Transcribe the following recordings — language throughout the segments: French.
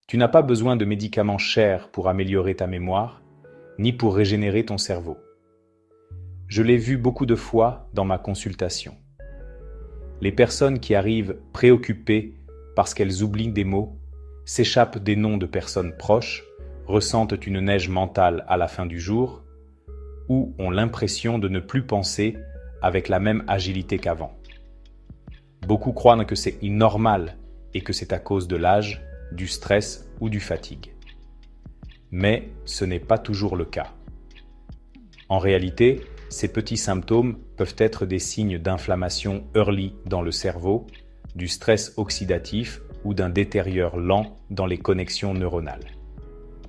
Tu n'as pas besoin de médicaments chers pour améliorer ta mémoire, ni pour régénérer ton cerveau. Je l'ai vu beaucoup de fois dans ma consultation. Les personnes qui arrivent préoccupées parce qu'elles oublient des mots, s'échappent des noms de personnes proches, ressentent une neige mentale à la fin du jour, ou ont l'impression de ne plus penser avec la même agilité qu'avant. Beaucoup croient que c'est normal et que c'est à cause de l'âge, du stress ou du fatigue. Mais ce n'est pas toujours le cas. En réalité, ces petits symptômes peuvent être des signes d'inflammation early dans le cerveau, du stress oxydatif ou d'un détériore lent dans les connexions neuronales.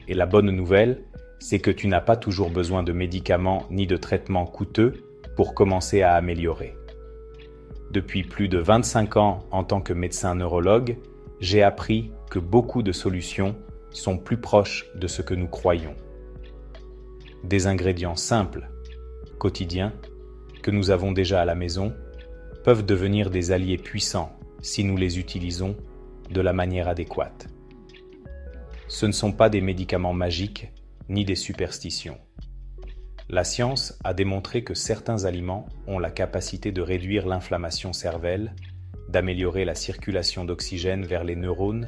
Et la bonne nouvelle, c'est que tu n'as pas toujours besoin de médicaments ni de traitements coûteux pour commencer à améliorer. Depuis plus de 25 ans en tant que médecin neurologue, j'ai appris que beaucoup de solutions sont plus proches de ce que nous croyons. Des ingrédients simples, quotidiens, que nous avons déjà à la maison, peuvent devenir des alliés puissants si nous les utilisons de la manière adéquate. Ce ne sont pas des médicaments magiques ni des superstitions. La science a démontré que certains aliments ont la capacité de réduire l'inflammation cervelle, d'améliorer la circulation d'oxygène vers les neurones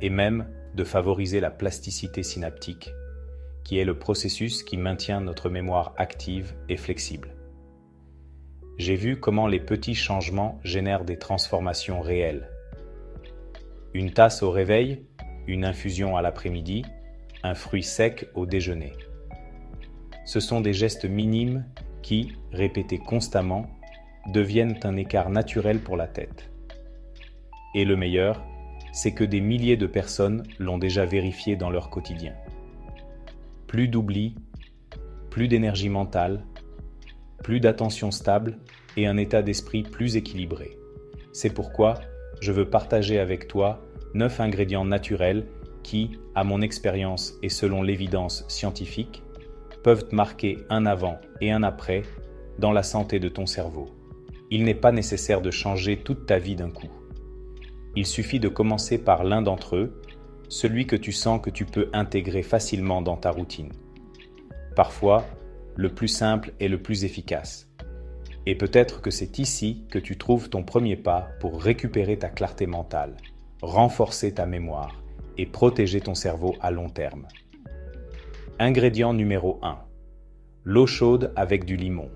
et même de favoriser la plasticité synaptique, qui est le processus qui maintient notre mémoire active et flexible. J'ai vu comment les petits changements génèrent des transformations réelles. Une tasse au réveil, une infusion à l'après-midi, un fruit sec au déjeuner. Ce sont des gestes minimes qui, répétés constamment, deviennent un écart naturel pour la tête. Et le meilleur, c'est que des milliers de personnes l'ont déjà vérifié dans leur quotidien. Plus d'oubli, plus d'énergie mentale, plus d'attention stable et un état d'esprit plus équilibré. C'est pourquoi je veux partager avec toi 9 ingrédients naturels qui, à mon expérience et selon l'évidence scientifique, peuvent marquer un avant et un après dans la santé de ton cerveau. Il n'est pas nécessaire de changer toute ta vie d'un coup. Il suffit de commencer par l'un d'entre eux, celui que tu sens que tu peux intégrer facilement dans ta routine. Parfois, le plus simple est le plus efficace. Et peut-être que c'est ici que tu trouves ton premier pas pour récupérer ta clarté mentale, renforcer ta mémoire et protéger ton cerveau à long terme. Ingrédient numéro 1. L'eau chaude avec du limon.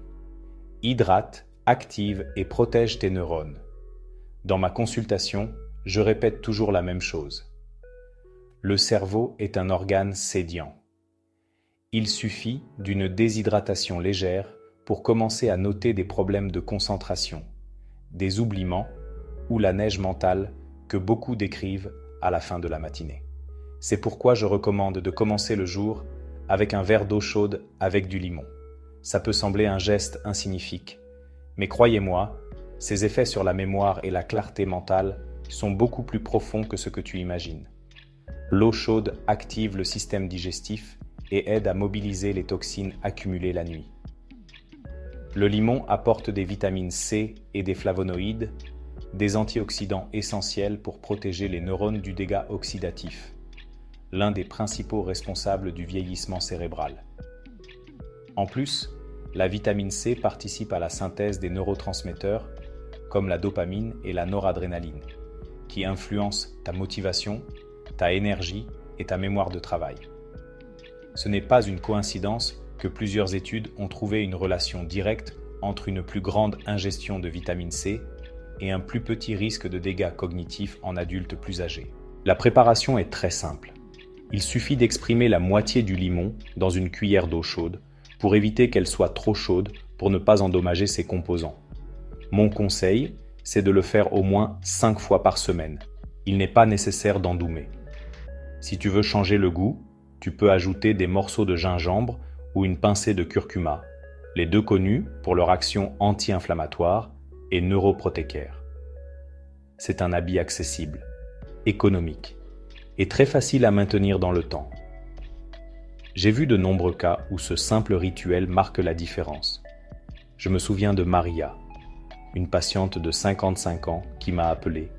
Hydrate, active et protège tes neurones. Dans ma consultation, je répète toujours la même chose. Le cerveau est un organe sédient. Il suffit d'une déshydratation légère pour commencer à noter des problèmes de concentration, des oubliements ou la neige mentale que beaucoup décrivent à la fin de la matinée. C'est pourquoi je recommande de commencer le jour avec un verre d'eau chaude avec du limon. Ça peut sembler un geste insignifiant, mais croyez-moi, ses effets sur la mémoire et la clarté mentale sont beaucoup plus profonds que ce que tu imagines. L'eau chaude active le système digestif et aide à mobiliser les toxines accumulées la nuit. Le limon apporte des vitamines C et des flavonoïdes, des antioxydants essentiels pour protéger les neurones du dégât oxydatif, l'un des principaux responsables du vieillissement cérébral. En plus, la vitamine C participe à la synthèse des neurotransmetteurs comme la dopamine et la noradrénaline, qui influencent ta motivation, ta énergie et ta mémoire de travail. Ce n'est pas une coïncidence que plusieurs études ont trouvé une relation directe entre une plus grande ingestion de vitamine C et un plus petit risque de dégâts cognitifs en adultes plus âgés. La préparation est très simple. Il suffit d'exprimer la moitié du limon dans une cuillère d'eau chaude pour éviter qu'elle soit trop chaude pour ne pas endommager ses composants. Mon conseil, c'est de le faire au moins 5 fois par semaine. Il n'est pas nécessaire d'endoumer. Si tu veux changer le goût, tu peux ajouter des morceaux de gingembre ou une pincée de curcuma, les deux connus pour leur action anti-inflammatoire et neuroprotectaire. C'est un habit accessible, économique et très facile à maintenir dans le temps. J'ai vu de nombreux cas où ce simple rituel marque la différence. Je me souviens de Maria, une patiente de 55 ans qui m'a appelé,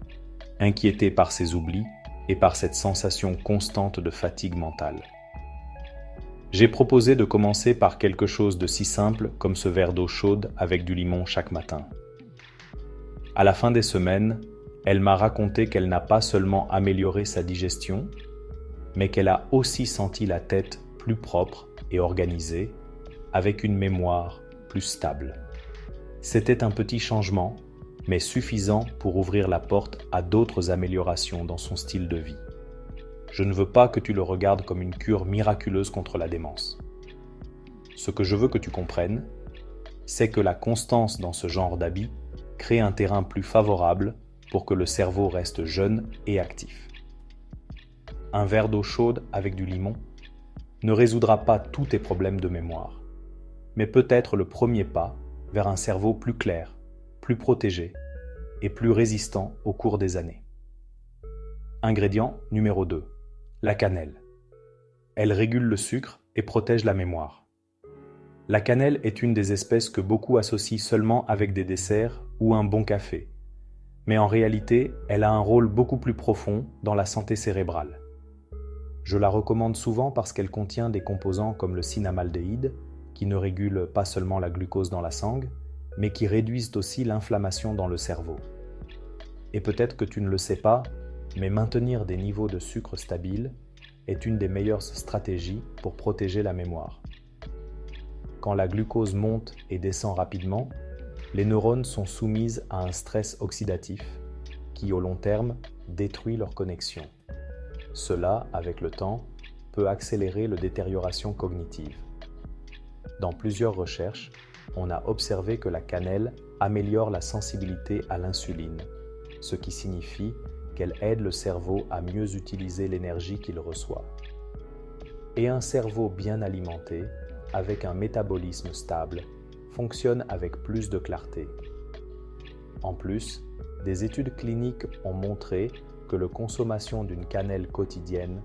inquiétée par ses oublis et par cette sensation constante de fatigue mentale. J'ai proposé de commencer par quelque chose de si simple comme ce verre d'eau chaude avec du limon chaque matin. À la fin des semaines, elle m'a raconté qu'elle n'a pas seulement amélioré sa digestion, mais qu'elle a aussi senti la tête plus propre et organisée, avec une mémoire plus stable. C'était un petit changement, mais suffisant pour ouvrir la porte à d'autres améliorations dans son style de vie. Je ne veux pas que tu le regardes comme une cure miraculeuse contre la démence. Ce que je veux que tu comprennes, c'est que la constance dans ce genre d'habits crée un terrain plus favorable pour que le cerveau reste jeune et actif. Un verre d'eau chaude avec du limon ne résoudra pas tous tes problèmes de mémoire, mais peut être le premier pas vers un cerveau plus clair, plus protégé et plus résistant au cours des années. Ingrédient numéro 2. La cannelle. Elle régule le sucre et protège la mémoire. La cannelle est une des espèces que beaucoup associent seulement avec des desserts ou un bon café, mais en réalité, elle a un rôle beaucoup plus profond dans la santé cérébrale. Je la recommande souvent parce qu'elle contient des composants comme le cinnamaldéhyde, qui ne régulent pas seulement la glucose dans la sangue, mais qui réduisent aussi l'inflammation dans le cerveau. Et peut-être que tu ne le sais pas, mais maintenir des niveaux de sucre stables est une des meilleures stratégies pour protéger la mémoire. Quand la glucose monte et descend rapidement, les neurones sont soumises à un stress oxydatif qui, au long terme, détruit leur connexion. Cela, avec le temps, peut accélérer la détérioration cognitive. Dans plusieurs recherches, on a observé que la cannelle améliore la sensibilité à l'insuline, ce qui signifie qu'elle aide le cerveau à mieux utiliser l'énergie qu'il reçoit. Et un cerveau bien alimenté, avec un métabolisme stable, fonctionne avec plus de clarté. En plus, des études cliniques ont montré que la consommation d'une cannelle quotidienne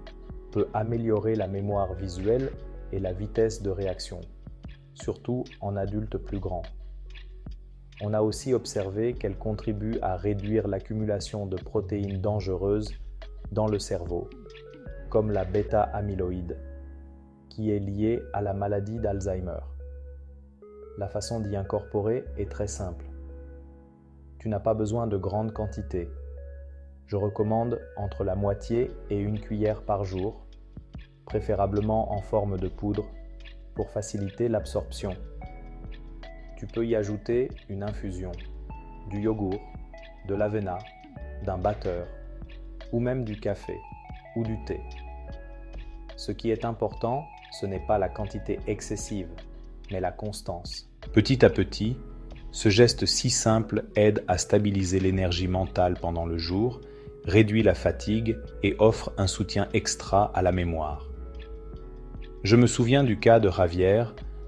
peut améliorer la mémoire visuelle et la vitesse de réaction, surtout en adultes plus grands. On a aussi observé qu'elle contribue à réduire l'accumulation de protéines dangereuses dans le cerveau, comme la bêta-amyloïde, qui est liée à la maladie d'Alzheimer. La façon d'y incorporer est très simple. Tu n'as pas besoin de grandes quantités. Je recommande entre la moitié et une cuillère par jour, préférablement en forme de poudre, pour faciliter l'absorption. Tu peux y ajouter une infusion, du yogourt, de l'avena, d'un batteur, ou même du café ou du thé. Ce qui est important, ce n'est pas la quantité excessive, mais la constance. Petit à petit, ce geste si simple aide à stabiliser l'énergie mentale pendant le jour, réduit la fatigue et offre un soutien extra à la mémoire. Je me souviens du cas de Javier,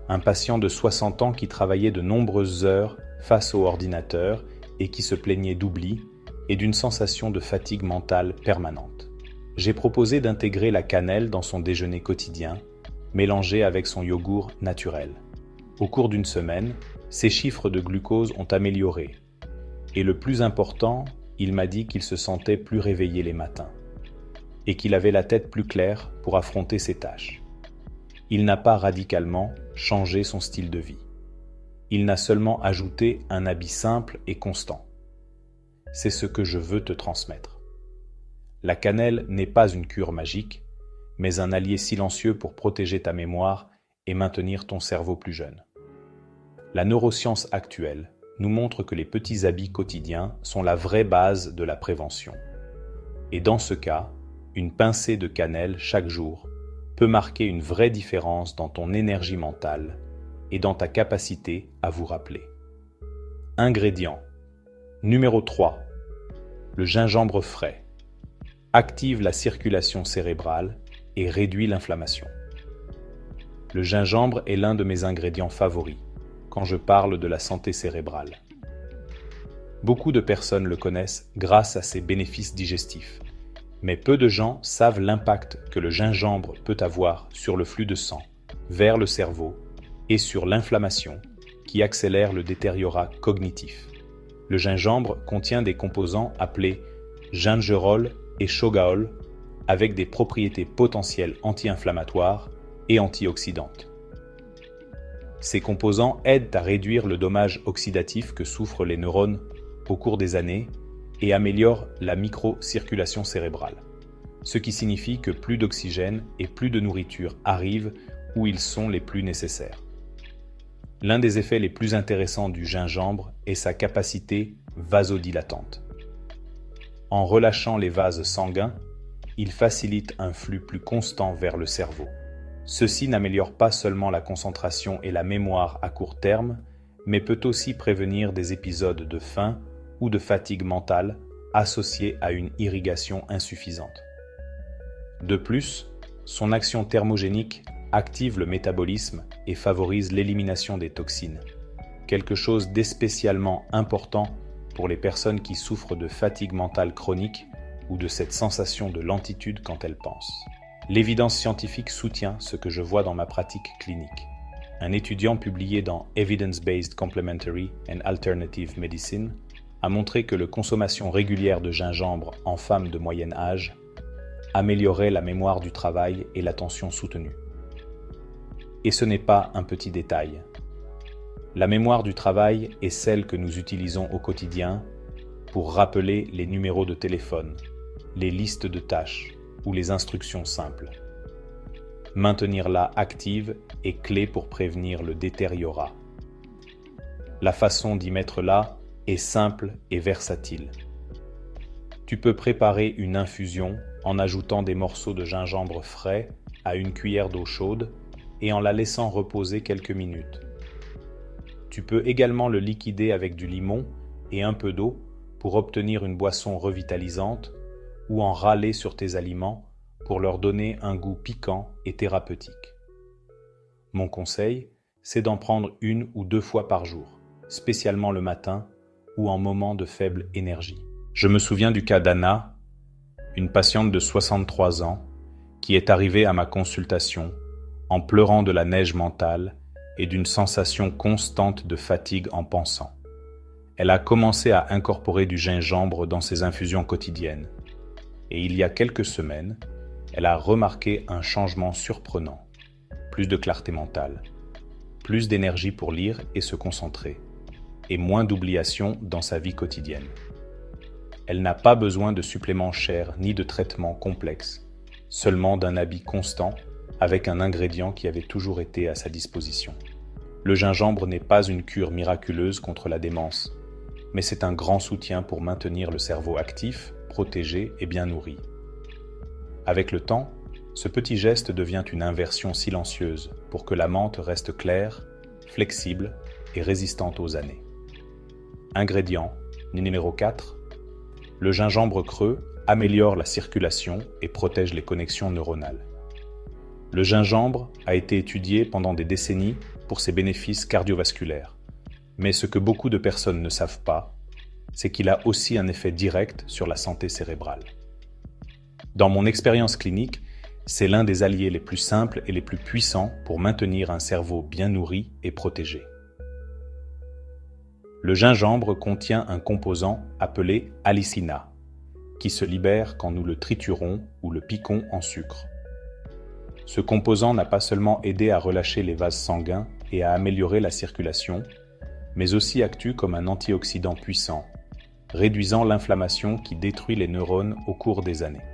un patient de 60 ans qui travaillait de nombreuses heures face au ordinateur et qui se plaignait d'oubli et d'une sensation de fatigue mentale permanente. J'ai proposé d'intégrer la cannelle dans son déjeuner quotidien, mélangé avec son yogourt naturel. Au cours d'une semaine, ses chiffres de glucose ont amélioré. Et le plus important, il m'a dit qu'il se sentait plus réveillé les matins et qu'il avait la tête plus claire pour affronter ses tâches. Il n'a pas radicalement changé son style de vie. Il n'a seulement ajouté un habit simple et constant. C'est ce que je veux te transmettre. La cannelle n'est pas une cure magique, mais un allié silencieux pour protéger ta mémoire et maintenir ton cerveau plus jeune. La neuroscience actuelle nous montre que les petits habits quotidiens sont la vraie base de la prévention. Et dans ce cas, une pincée de cannelle chaque jour peut marquer une vraie différence dans ton énergie mentale et dans ta capacité à vous rappeler. Ingrédients. Numéro 3. Le gingembre frais. Active la circulation cérébrale et réduit l'inflammation. Le gingembre est l'un de mes ingrédients favoris quand je parle de la santé cérébrale. Beaucoup de personnes le connaissent grâce à ses bénéfices digestifs, mais peu de gens savent l'impact que le gingembre peut avoir sur le flux de sang vers le cerveau et sur l'inflammation qui accélère le détériorat cognitif. Le gingembre contient des composants appelés gingerol et chogaol avec des propriétés potentielles anti-inflammatoires et antioxydantes. Ces composants aident à réduire le dommage oxydatif que souffrent les neurones au cours des années et améliorent la microcirculation cérébrale, ce qui signifie que plus d'oxygène et plus de nourriture arrivent où ils sont les plus nécessaires. L'un des effets les plus intéressants du gingembre est sa capacité vasodilatante. En relâchant les vases sanguins, il facilite un flux plus constant vers le cerveau. Ceci n'améliore pas seulement la concentration et la mémoire à court terme, mais peut aussi prévenir des épisodes de faim ou de fatigue mentale associés à une irrigation insuffisante. De plus, son action thermogénique active le métabolisme et favorise l'élimination des toxines, quelque chose d'espécialement important pour les personnes qui souffrent de fatigue mentale chronique ou de cette sensation de lentitude quand elles pensent. L'évidence scientifique soutient ce que je vois dans ma pratique clinique. Un étudiant publié dans Evidence-Based Complementary and Alternative Medicine a montré que la consommation régulière de gingembre en femmes de moyen âge améliorait la mémoire du travail et l'attention soutenue. Et ce n'est pas un petit détail. La mémoire du travail est celle que nous utilisons au quotidien pour rappeler les numéros de téléphone, les listes de tâches ou les instructions simples. Maintenir-la active est clé pour prévenir le détériorat. La façon d'y mettre là est simple et versatile. Tu peux préparer une infusion en ajoutant des morceaux de gingembre frais à une cuillère d'eau chaude et en la laissant reposer quelques minutes. Tu peux également le liquider avec du limon et un peu d'eau pour obtenir une boisson revitalisante ou en râler sur tes aliments pour leur donner un goût piquant et thérapeutique. Mon conseil, c'est d'en prendre 1 ou 2 fois par jour, spécialement le matin ou en moment de faible énergie. Je me souviens du cas d'Anna, une patiente de 63 ans, qui est arrivée à ma consultation en pleurant de la neige mentale et d'une sensation constante de fatigue en pensant. Elle a commencé à incorporer du gingembre dans ses infusions quotidiennes. Et il y a quelques semaines, elle a remarqué un changement surprenant. Plus de clarté mentale, plus d'énergie pour lire et se concentrer, et moins d'oubliation dans sa vie quotidienne. Elle n'a pas besoin de suppléments chers ni de traitements complexes, seulement d'un habit constant avec un ingrédient qui avait toujours été à sa disposition. Le gingembre n'est pas une cure miraculeuse contre la démence, mais c'est un grand soutien pour maintenir le cerveau actif, protégé et bien nourri. Avec le temps, ce petit geste devient une inversion silencieuse pour que la menthe reste claire, flexible et résistante aux années. Ingrédient numéro 4. Le gingembre creux améliore la circulation et protège les connexions neuronales. Le gingembre a été étudié pendant des décennies pour ses bénéfices cardiovasculaires. Mais ce que beaucoup de personnes ne savent pas, c'est qu'il a aussi un effet direct sur la santé cérébrale. Dans mon expérience clinique, c'est l'un des alliés les plus simples et les plus puissants pour maintenir un cerveau bien nourri et protégé. Le gingembre contient un composant appelé allicina, qui se libère quand nous le triturons ou le piquons en sucre. Ce composant n'a pas seulement aidé à relâcher les vases sanguins et à améliorer la circulation, mais aussi actue comme un antioxydant puissant, réduisant l'inflammation qui détruit les neurones au cours des années.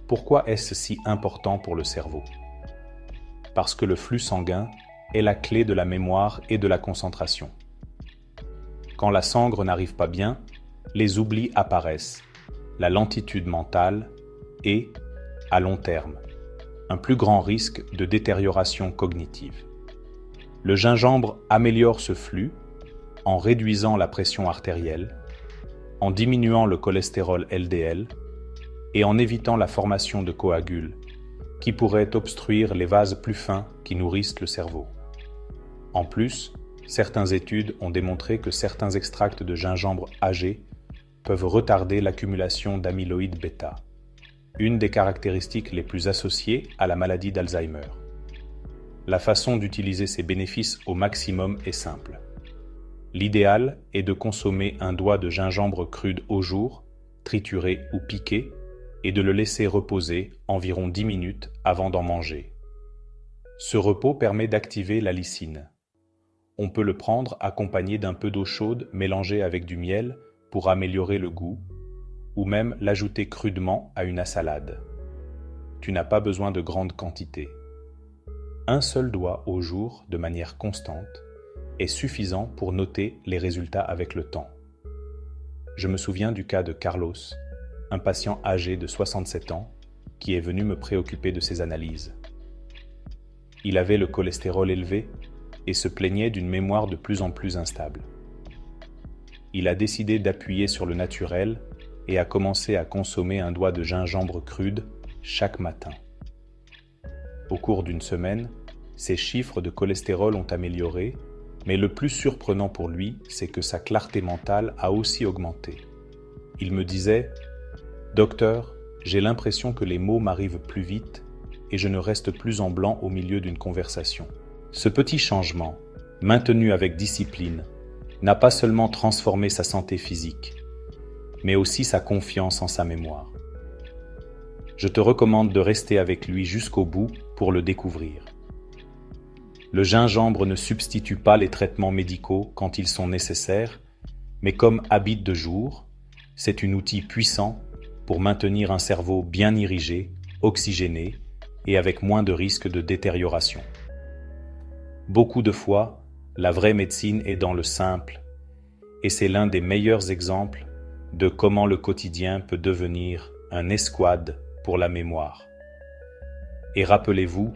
Pourquoi est-ce si important pour le cerveau? Parce que le flux sanguin est la clé de la mémoire et de la concentration. Quand la sangre n'arrive pas bien, les oublis apparaissent, la lentitude mentale et, à long terme, un plus grand risque de détérioration cognitive. Le gingembre améliore ce flux en réduisant la pression artérielle, en diminuant le cholestérol LDL et en évitant la formation de coagules qui pourraient obstruire les vases plus fins qui nourrissent le cerveau. En plus, certaines études ont démontré que certains extracts de gingembre âgés peuvent retarder l'accumulation d'amyloïde bêta, une des caractéristiques les plus associées à la maladie d'Alzheimer. La façon d'utiliser ces bénéfices au maximum est simple. L'idéal est de consommer un doigt de gingembre crude au jour, trituré ou piqué, et de le laisser reposer environ 10 minutes avant d'en manger. Ce repos permet d'activer la lysine. On peut le prendre accompagné d'un peu d'eau chaude mélangée avec du miel pour améliorer le goût, ou même l'ajouter crudement à une salade. Tu n'as pas besoin de grandes quantités. Un seul doigt au jour de manière constante est suffisant pour noter les résultats avec le temps. Je me souviens du cas de Carlos, un patient âgé de 67 ans qui est venu me préoccuper de ses analyses. Il avait le cholestérol élevé et se plaignait d'une mémoire de plus en plus instable. Il a décidé d'appuyer sur le naturel et a commencé à consommer un doigt de gingembre crude chaque matin. Au cours d'une semaine, ses chiffres de cholestérol ont amélioré, mais le plus surprenant pour lui, c'est que sa clarté mentale a aussi augmenté. Il me disait « Docteur, j'ai l'impression que les mots m'arrivent plus vite et je ne reste plus en blanc au milieu d'une conversation. » Ce petit changement, maintenu avec discipline, n'a pas seulement transformé sa santé physique, mais aussi sa confiance en sa mémoire. Je te recommande de rester avec lui jusqu'au bout pour le découvrir. Le gingembre ne substitue pas les traitements médicaux quand ils sont nécessaires, mais comme habit de jour, c'est un outil puissant pour maintenir un cerveau bien irrigué, oxygéné et avec moins de risques de détérioration. Beaucoup de fois, la vraie médecine est dans le simple, et c'est l'un des meilleurs exemples de comment le quotidien peut devenir un escouade pour la mémoire. Et rappelez-vous,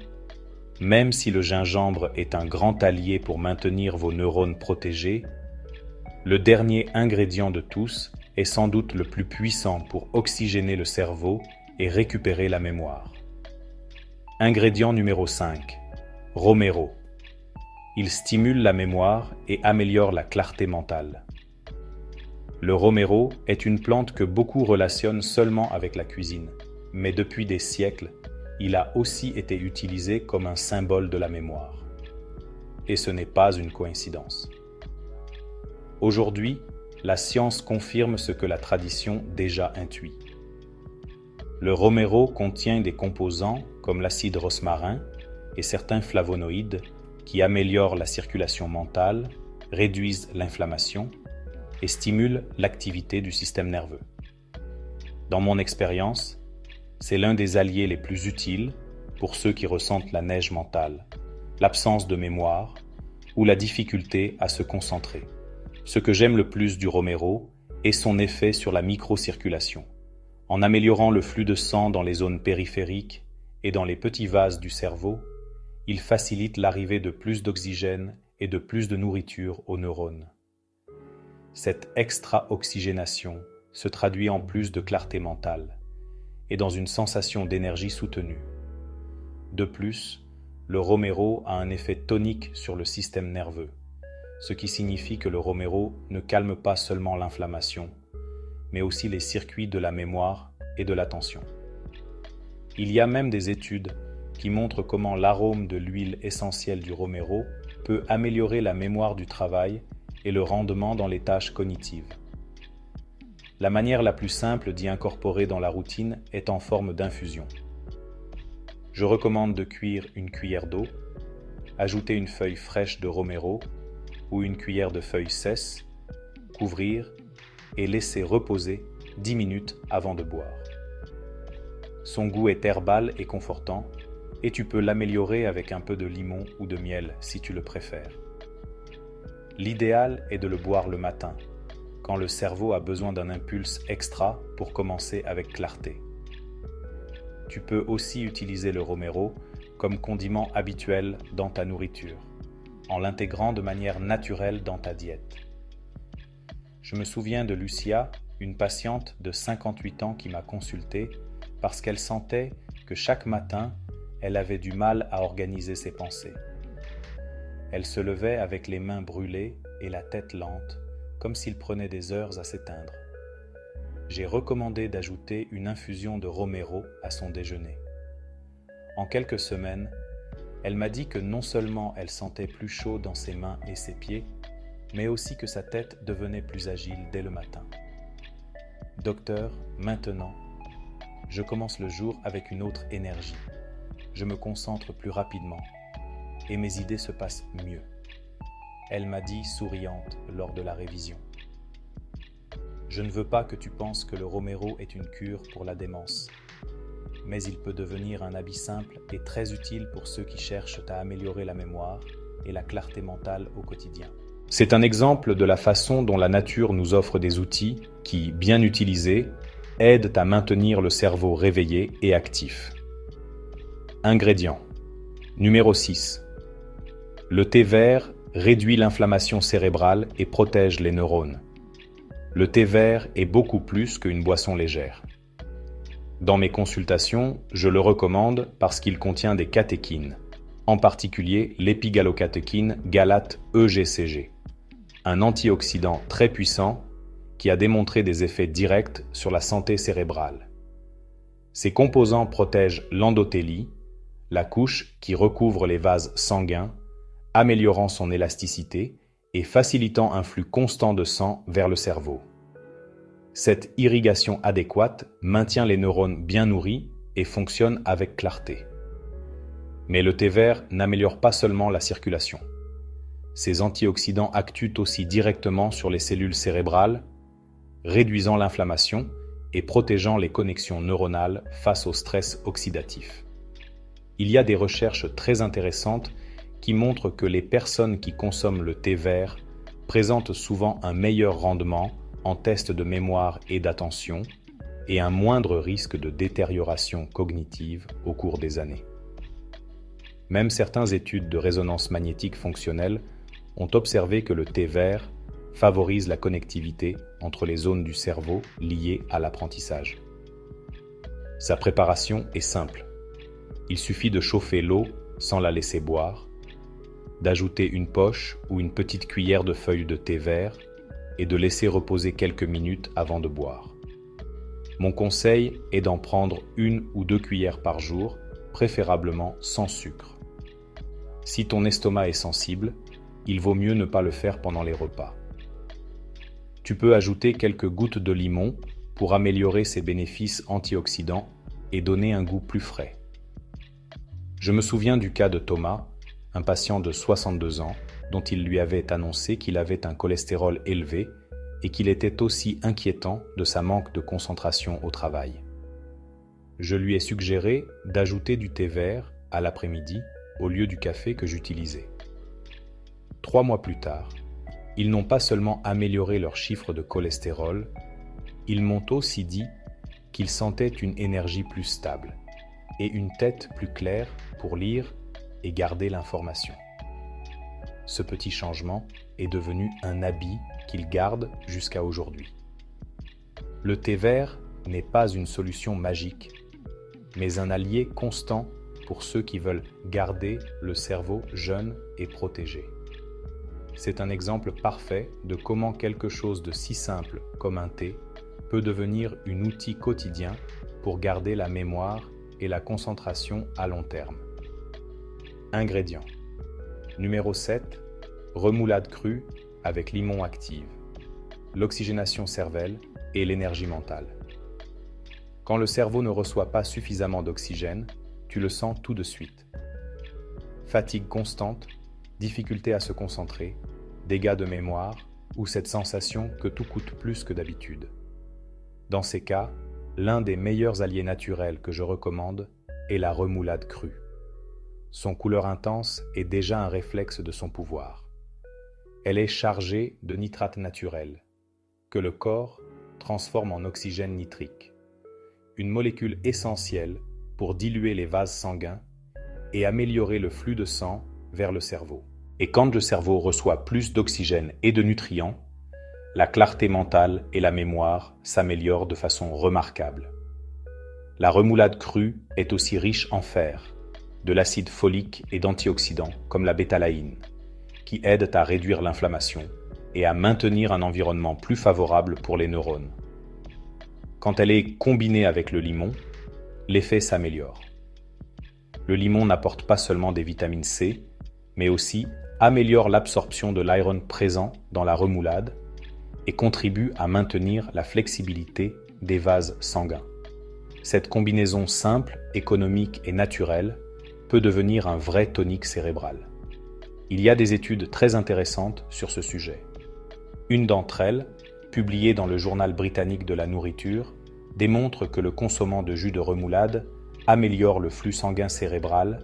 même si le gingembre est un grand allié pour maintenir vos neurones protégés, le dernier ingrédient de tous est sans doute le plus puissant pour oxygéner le cerveau et récupérer la mémoire. Ingrédient numéro 5. Romero. Il stimule la mémoire et améliore la clarté mentale. Le romero est une plante que beaucoup relationnent seulement avec la cuisine, mais depuis des siècles, il a aussi été utilisé comme un symbole de la mémoire. Et ce n'est pas une coïncidence. Aujourd'hui, la science confirme ce que la tradition déjà intuit. Le romero contient des composants comme l'acide rosmarin et certains flavonoïdes qui améliorent la circulation mentale, réduisent l'inflammation et stimulent l'activité du système nerveux. Dans mon expérience, c'est l'un des alliés les plus utiles pour ceux qui ressentent la neige mentale, l'absence de mémoire ou la difficulté à se concentrer. Ce que j'aime le plus du romero est son effet sur la microcirculation. En améliorant le flux de sang dans les zones périphériques et dans les petits vases du cerveau, il facilite l'arrivée de plus d'oxygène et de plus de nourriture aux neurones. Cette extra-oxygénation se traduit en plus de clarté mentale et dans une sensation d'énergie soutenue. De plus, le romero a un effet tonique sur le système nerveux, ce qui signifie que le romero ne calme pas seulement l'inflammation, mais aussi les circuits de la mémoire et de l'attention. Il y a même des études qui montrent comment l'arôme de l'huile essentielle du romero peut améliorer la mémoire du travail et le rendement dans les tâches cognitives. La manière la plus simple d'y incorporer dans la routine est en forme d'infusion. Je recommande de cuire une cuillère d'eau, ajouter une feuille fraîche de romero ou une cuillère de feuilles sèches, couvrir et laisser reposer 10 minutes avant de boire. Son goût est herbal et confortant, et tu peux l'améliorer avec un peu de limon ou de miel si tu le préfères. L'idéal est de le boire le matin, quand le cerveau a besoin d'un impulse extra pour commencer avec clarté. Tu peux aussi utiliser le romero comme condiment habituel dans ta nourriture, en l'intégrant de manière naturelle dans ta diète. Je me souviens de Lucia, une patiente de 58 ans qui m'a consulté parce qu'elle sentait que chaque matin, elle avait du mal à organiser ses pensées. Elle se levait avec les mains brûlées et la tête lente, comme s'il prenait des heures à s'éteindre. J'ai recommandé d'ajouter une infusion de romero à son déjeuner. En quelques semaines, elle m'a dit que non seulement elle sentait plus chaud dans ses mains et ses pieds, mais aussi que sa tête devenait plus agile dès le matin. Docteur, maintenant, je commence le jour avec une autre énergie. Je me concentre plus rapidement et mes idées se passent mieux. Elle m'a dit, souriante, lors de la révision. Je ne veux pas que tu penses que le Romero est une cure pour la démence, mais il peut devenir un habit simple et très utile pour ceux qui cherchent à améliorer la mémoire et la clarté mentale au quotidien. C'est un exemple de la façon dont la nature nous offre des outils qui, bien utilisés, aident à maintenir le cerveau réveillé et actif. Ingrédients. Numéro 6. Le thé vert réduit l'inflammation cérébrale et protège les neurones. Le thé vert est beaucoup plus qu'une boisson légère. Dans mes consultations, je le recommande parce qu'il contient des catéchines, en particulier l'épigallocatechin galate EGCG, un antioxydant très puissant qui a démontré des effets directs sur la santé cérébrale. Ces composants protègent l'endothélie, la couche qui recouvre les vases sanguins, améliorant son élasticité et facilitant un flux constant de sang vers le cerveau. Cette irrigation adéquate maintient les neurones bien nourris et fonctionne avec clarté. Mais le thé vert n'améliore pas seulement la circulation. Ces antioxydants actent aussi directement sur les cellules cérébrales, réduisant l'inflammation et protégeant les connexions neuronales face au stress oxydatif. Il y a des recherches très intéressantes qui montrent que les personnes qui consomment le thé vert présentent souvent un meilleur rendement en tests de mémoire et d'attention et un moindre risque de détérioration cognitive au cours des années. Même certaines études de résonance magnétique fonctionnelle ont observé que le thé vert favorise la connectivité entre les zones du cerveau liées à l'apprentissage. Sa préparation est simple. Il suffit de chauffer l'eau sans la laisser boire, d'ajouter une poche ou une petite cuillère de feuilles de thé vert et de laisser reposer quelques minutes avant de boire. Mon conseil est d'en prendre 1 ou 2 cuillères par jour, préférablement sans sucre. Si ton estomac est sensible, il vaut mieux ne pas le faire pendant les repas. Tu peux ajouter quelques gouttes de limon pour améliorer ses bénéfices antioxydants et donner un goût plus frais. Je me souviens du cas de Thomas, un patient de 62 ans, dont il lui avait annoncé qu'il avait un cholestérol élevé et qu'il était aussi inquiétant de sa manque de concentration au travail. Je lui ai suggéré d'ajouter du thé vert à l'après-midi au lieu du café que j'utilisais. 3 mois plus tard, ils n'ont pas seulement amélioré leur chiffre de cholestérol, ils m'ont aussi dit qu'ils sentaient une énergie plus stable et une tête plus claire pour lire et garder l'information. Ce petit changement est devenu un habit qu'ils gardent jusqu'à aujourd'hui. Le thé vert n'est pas une solution magique, mais un allié constant pour ceux qui veulent garder le cerveau jeune et protégé. C'est un exemple parfait de comment quelque chose de si simple comme un thé peut devenir un outil quotidien pour garder la mémoire et la concentration à long terme. Ingrédients. Numéro 7. Remoulade crue avec limon active, l'oxygénation cervelle et l'énergie mentale. Quand le cerveau ne reçoit pas suffisamment d'oxygène, tu le sens tout de suite. Fatigue constante, difficulté à se concentrer, dégâts de mémoire ou cette sensation que tout coûte plus que d'habitude. Dans ces cas, l'un des meilleurs alliés naturels que je recommande est la remoulade crue. Son couleur intense est déjà un réflexe de son pouvoir. Elle est chargée de nitrate naturel, que le corps transforme en oxygène nitrique, une molécule essentielle pour diluer les vases sanguins et améliorer le flux de sang vers le cerveau. Et quand le cerveau reçoit plus d'oxygène et de nutriments, la clarté mentale et la mémoire s'améliorent de façon remarquable. La remoulade crue est aussi riche en fer, de l'acide folique et d'antioxydants comme la bétalaïne, qui aident à réduire l'inflammation et à maintenir un environnement plus favorable pour les neurones. Quand elle est combinée avec le limon, l'effet s'améliore. Le limon n'apporte pas seulement des vitamines C, mais aussi améliore l'absorption de l'iron présent dans la remoulade et contribue à maintenir la flexibilité des vases sanguins. Cette combinaison simple, économique et naturelle peut devenir un vrai tonique cérébral. Il y a des études très intéressantes sur ce sujet. Une d'entre elles, publiée dans le journal britannique de la nourriture, démontre que le consommant de jus de remoulade améliore le flux sanguin cérébral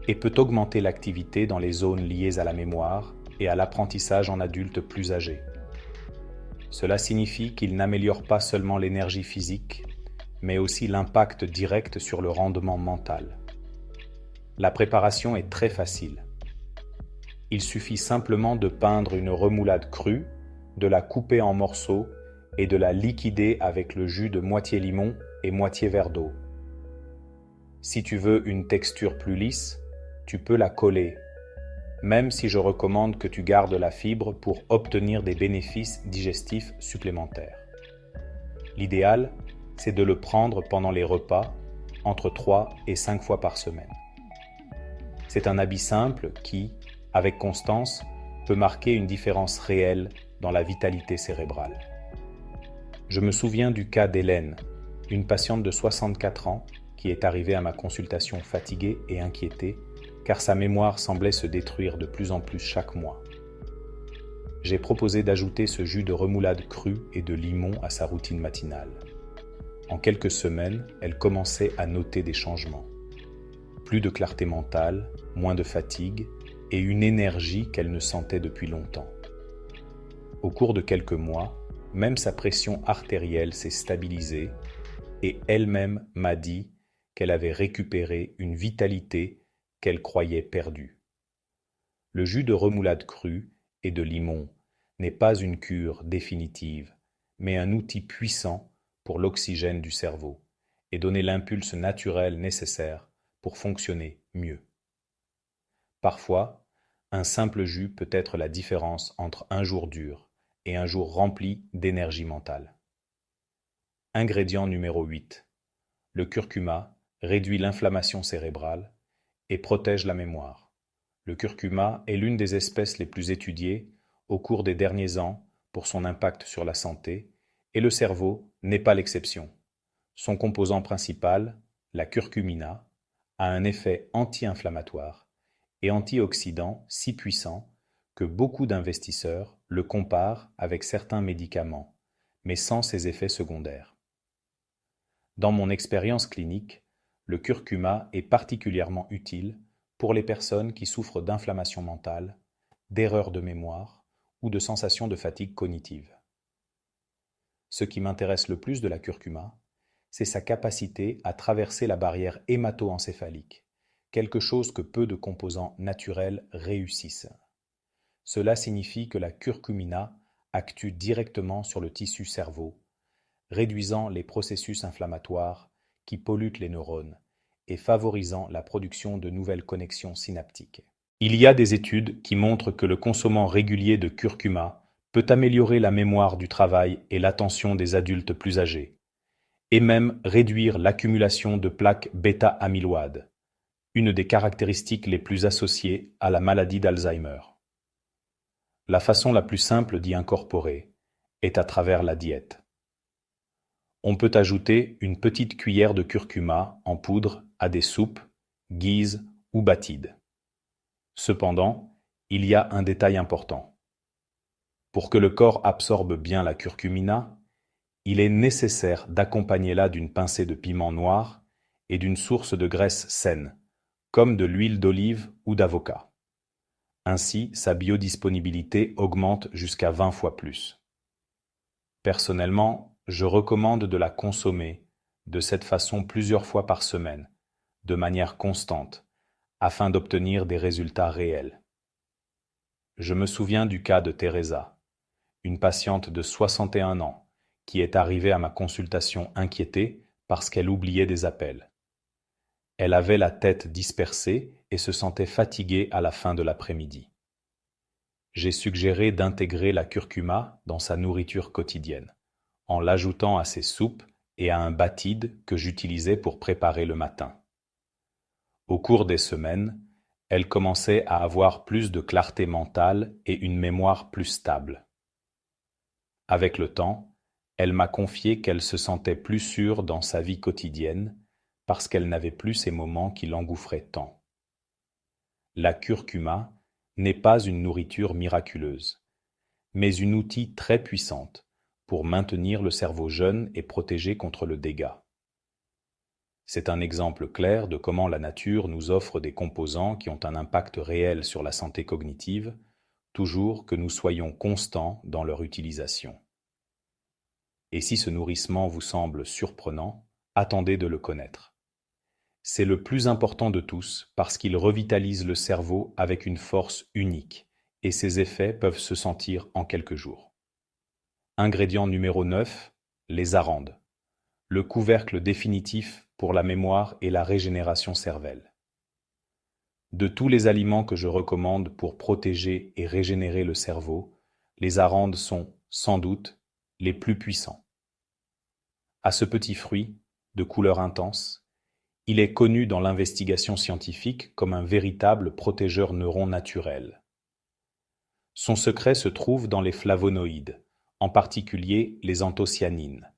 et peut augmenter l'activité dans les zones liées à la mémoire et à l'apprentissage en adultes plus âgés. Cela signifie qu'il n'améliore pas seulement l'énergie physique, mais aussi l'impact direct sur le rendement mental. La préparation est très facile. Il suffit simplement de peindre une remoulade crue, de la couper en morceaux et de la liquider avec le jus de moitié limon et moitié verre d'eau. Si tu veux une texture plus lisse, tu peux la coller, même si je recommande que tu gardes la fibre pour obtenir des bénéfices digestifs supplémentaires. L'idéal, c'est de le prendre pendant les repas, entre 3 et 5 fois par semaine. C'est un habit simple qui, avec constance, peut marquer une différence réelle dans la vitalité cérébrale. Je me souviens du cas d'Hélène, une patiente de 64 ans qui est arrivée à ma consultation fatiguée et inquiétée car sa mémoire semblait se détruire de plus en plus chaque mois. J'ai proposé d'ajouter ce jus de remoulade cru et de limon à sa routine matinale. En quelques semaines, elle commençait à noter des changements. Plus de clarté mentale, moins de fatigue et une énergie qu'elle ne sentait depuis longtemps. Au cours de quelques mois, même sa pression artérielle s'est stabilisée et elle-même m'a dit qu'elle avait récupéré une vitalité qu'elle croyait perdue. Le jus de remoulade crue et de limon n'est pas une cure définitive, mais un outil puissant pour l'oxygène du cerveau et donner l'impulse naturel nécessaire pour fonctionner mieux. Parfois, un simple jus peut être la différence entre un jour dur et un jour rempli d'énergie mentale. Ingrédient numéro 8. Le curcuma réduit l'inflammation cérébrale et protège la mémoire. Le curcuma est l'une des espèces les plus étudiées au cours des derniers ans pour son impact sur la santé, et le cerveau n'est pas l'exception. Son composant principal, la curcumina, a un effet anti-inflammatoire et antioxydant si puissant que beaucoup d'investisseurs le comparent avec certains médicaments, mais sans ses effets secondaires. Dans mon expérience clinique, le curcuma est particulièrement utile pour les personnes qui souffrent d'inflammation mentale, d'erreurs de mémoire ou de sensations de fatigue cognitive. Ce qui m'intéresse le plus de la curcuma, c'est sa capacité à traverser la barrière hémato-encéphalique, quelque chose que peu de composants naturels réussissent. Cela signifie que la curcumina actue directement sur le tissu cerveau, réduisant les processus inflammatoires qui polluent les neurones et favorisant la production de nouvelles connexions synaptiques. Il y a des études qui montrent que le consommant régulier de curcuma peut améliorer la mémoire du travail et l'attention des adultes plus âgés, et même réduire l'accumulation de plaques bêta-amyloïdes, une des caractéristiques les plus associées à la maladie d'Alzheimer. La façon la plus simple d'y incorporer est à travers la diète. On peut ajouter une petite cuillère de curcuma en poudre à des soupes, guises ou batides. Cependant, il y a un détail important. Pour que le corps absorbe bien la curcumina, il est nécessaire d'accompagner-la d'une pincée de piment noir et d'une source de graisse saine, comme de l'huile d'olive ou d'avocat. Ainsi, sa biodisponibilité augmente jusqu'à 20 fois plus. Personnellement, je recommande de la consommer de cette façon plusieurs fois par semaine, de manière constante, afin d'obtenir des résultats réels. Je me souviens du cas de Teresa, une patiente de 61 ans, qui est arrivée à ma consultation inquiétée parce qu'elle oubliait des appels. Elle avait la tête dispersée et se sentait fatiguée à la fin de l'après-midi. J'ai suggéré d'intégrer la curcuma dans sa nourriture quotidienne, en l'ajoutant à ses soupes et à un batide que j'utilisais pour préparer le matin. Au cours des semaines, elle commençait à avoir plus de clarté mentale et une mémoire plus stable. Avec le temps, Elle m'a confié qu'elle se sentait plus sûre dans sa vie quotidienne parce qu'elle n'avait plus ces moments qui l'engouffraient tant. La curcuma n'est pas une nourriture miraculeuse, mais une outil très puissante pour maintenir le cerveau jeune et protégé contre le dégât. C'est un exemple clair de comment la nature nous offre des composants qui ont un impact réel sur la santé cognitive, toujours que nous soyons constants dans leur utilisation. Et si ce nourrissement vous semble surprenant, attendez de le connaître. C'est le plus important de tous parce qu'il revitalise le cerveau avec une force unique, et ses effets peuvent se sentir en quelques jours. Ingrédient numéro 9, les arandes. Le couvercle définitif pour la mémoire et la régénération cervelle. De tous les aliments que je recommande pour protéger et régénérer le cerveau, les arandes sont, sans doute, les plus puissants. À ce petit fruit, de couleur intense, il est connu dans l'investigation scientifique comme un véritable protégeur neuron naturel. Son secret se trouve dans les flavonoïdes, en particulier les anthocyanines,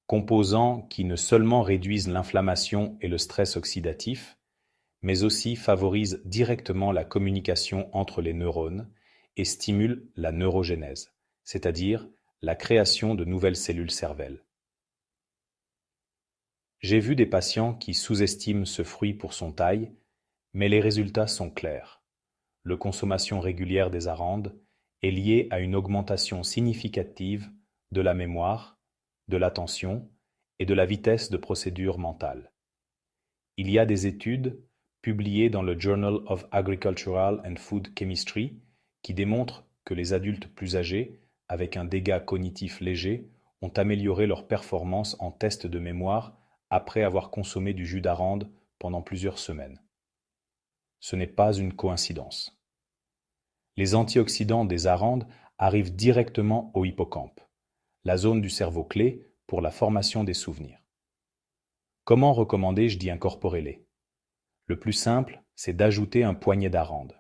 composants qui ne seulement réduisent l'inflammation et le stress oxydatif, mais aussi favorisent directement la communication entre les neurones et stimulent la neurogénèse, c'est-à-dire la création de nouvelles cellules cervelles. J'ai vu des patients qui sous-estiment ce fruit pour son taille, mais les résultats sont clairs. La consommation régulière des arandes est liée à une augmentation significative de la mémoire, de l'attention et de la vitesse de procédure mentale. Il y a des études publiées dans le Journal of Agricultural and Food Chemistry qui démontrent que les adultes plus âgés, avec un dégât cognitif léger, ont amélioré leur performance en tests de mémoire après avoir consommé du jus d'arande pendant plusieurs semaines. Ce n'est pas une coïncidence. Les antioxydants des arandes arrivent directement au hippocampe, la zone du cerveau clé pour la formation des souvenirs. Comment recommandais-je d'y incorporer les? Le plus simple, c'est d'ajouter un poignet d'arandes.